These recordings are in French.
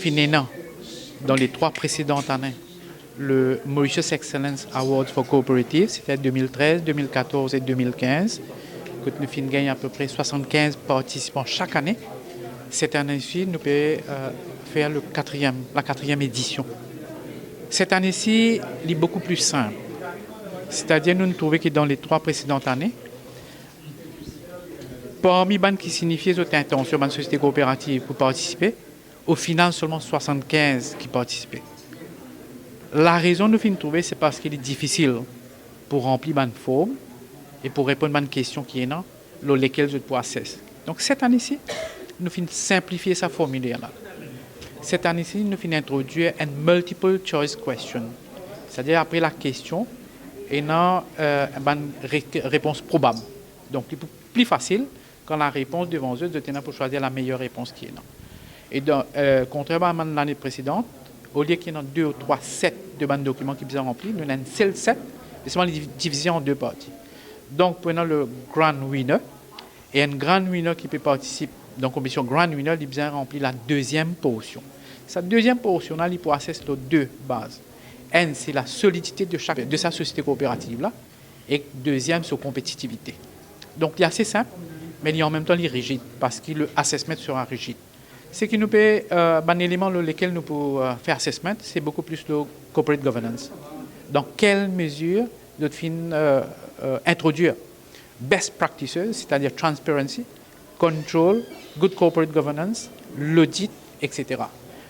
finissons dans les 3 précédentes années le Mauritius Excellence Award for Cooperative, c'était 2013, 2014 et 2015, que nous finissons gagner à peu près 75 participants chaque année. Cette année-ci, nous pouvons faire la 4e édition. Cette année-ci, elle est beaucoup plus simple. C'est-à-dire, nous trouvons que dans les 3 précédentes années, parmi les qui signifiaient cette intention, les sociétés coopératives pour participer, au final, seulement 75 qui participaient. La raison nous finissons trouver, c'est parce qu'il est difficile pour remplir une forme et pour répondre à une question qui est là, lesquelles je peux accéder. Donc cette année-ci, nous finissons simplifier sa formulaire-là. Cette année-ci, nous finissons introduire une multiple choice question. C'est-à-dire, après la question, il y a une réponse probable. Donc, c'est plus facile quand la réponse devant eux, de tenir pour choisir la meilleure réponse qui est là. Et donc, contrairement à l'année précédente, au lieu qu'il y ait 2 ou 3 sets de documents qui sont remplis, nous avons un seul set, et seulement divisé en 2 parties. Donc, prenons le Grand Winner, et un Grand Winner qui peut participer, donc, commission Grand Winner, il bien remplir la 2e portion. Cette 2e portion-là, il peut accéder aux 2 bases. Une, c'est la solidité de sa société coopérative-là, et 2e, sa compétitivité. Donc, il est assez simple, mais il est en même temps rigide, parce que le assessment sera rigide. Ce qui nous peut, un élément lequel nous pouvons faire assessment, c'est beaucoup plus le corporate governance. Dans quelle mesure nous devons introduire best practices, c'est-à-dire transparency, control, good corporate governance, l'audit, etc.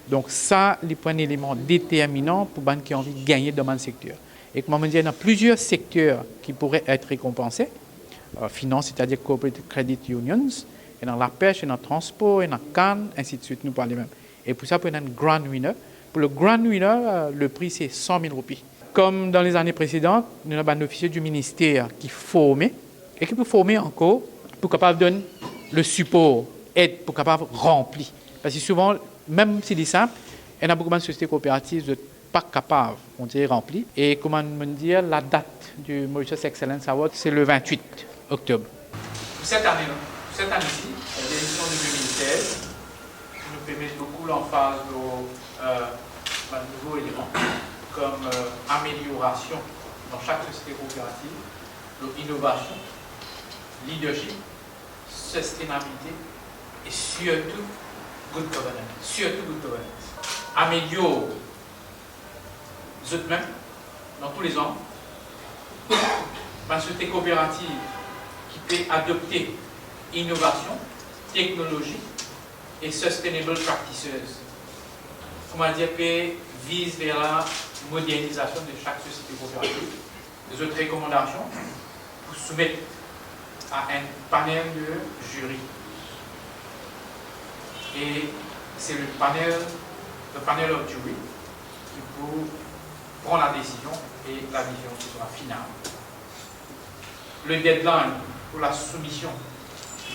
Donc ça, les points d'éléments déterminants pour les qui ont envie de gagner dans le secteur. Et comme on dit, il y a plusieurs secteurs qui pourraient être récompensés. Finance, c'est-à-dire corporate credit unions, et dans la pêche, et dans le transport, et dans le canne, ainsi de suite, nous parlons même. Et pour ça, pour un grand winner. Pour le grand winner, le prix, c'est 100 000 roupies. Comme dans les années précédentes, nous avons un officier du ministère qui forme, et qui peut former encore, pour capable donner le support, aide, pour capable remplir. Parce que souvent, même si c'est simple, il y a beaucoup de sociétés coopératives qui ne sont pas capables, on dirait, remplir. Et comment me dire, la date du Mauritius Excellence Award, c'est le 28 octobre. Cette année-ci, l'édition de 2016, nous permet beaucoup l'emphase aux nouveaux éléments, comme amélioration dans chaque société coopérative, l'innovation, leadership, sustainabilité et surtout good governance. Améliore eux-mêmes dans tous les ans, une société coopérative qui peut adopter innovation, technologie et sustainable practices. Comment dire, qui vise vers la modernisation de chaque société coopérative. Des autres recommandations pour soumettre à un panel de jury. Et c'est le panel of jury qui peut prendre la décision et la décision sera finale. Le deadline pour la soumission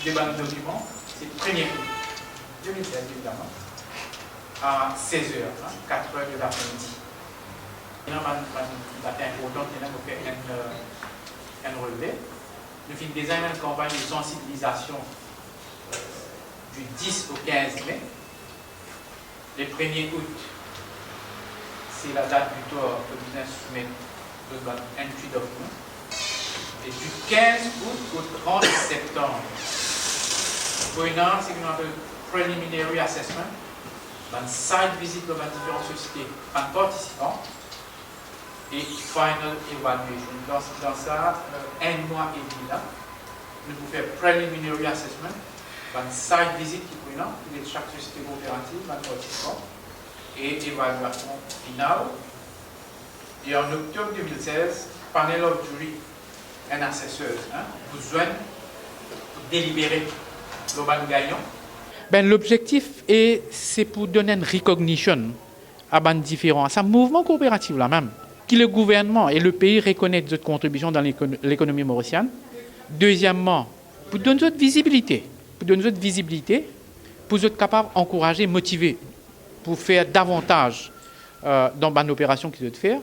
des documents, c'est le 1er août 2016, évidemment, à 16h, 4h de l'après-midi. Il y a un matin important qui nous fait un relevé. Nous finissons déjà une campagne de sensibilisation du 10 au 15 mai. Le 1er août, c'est la date butoir que nous soumettons un tweet of nous. Et du 15 août au 30 septembre, pour une heure, c'est ce qu'on appelle preliminary assessment, une site visite dans différentes sociétés, un participant, et final evaluation. Dans ça, un mois et demi là, nous pouvons faire preliminary assessment, une site visite qui pour une heure, de chaque société coopérative, un participant, et évaluation finale. Et en octobre 2016, panel of jury, un assesseur, besoin pour délibérer le gagnant. L'objectif c'est pour donner une recognition à des différents, à ce mouvement coopératif là même, que le gouvernement et le pays reconnaissent notre contribution dans l'économie mauricienne. Deuxièmement, pour donner notre visibilité, pour être capable d'encourager, motiver, pour faire davantage dans une opération qu'ils doivent faire.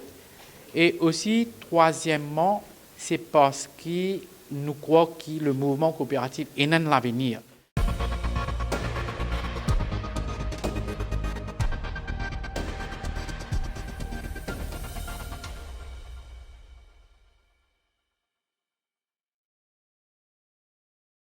Et aussi, troisièmement, c'est parce que nous croyons que le mouvement coopératif est dans l'avenir.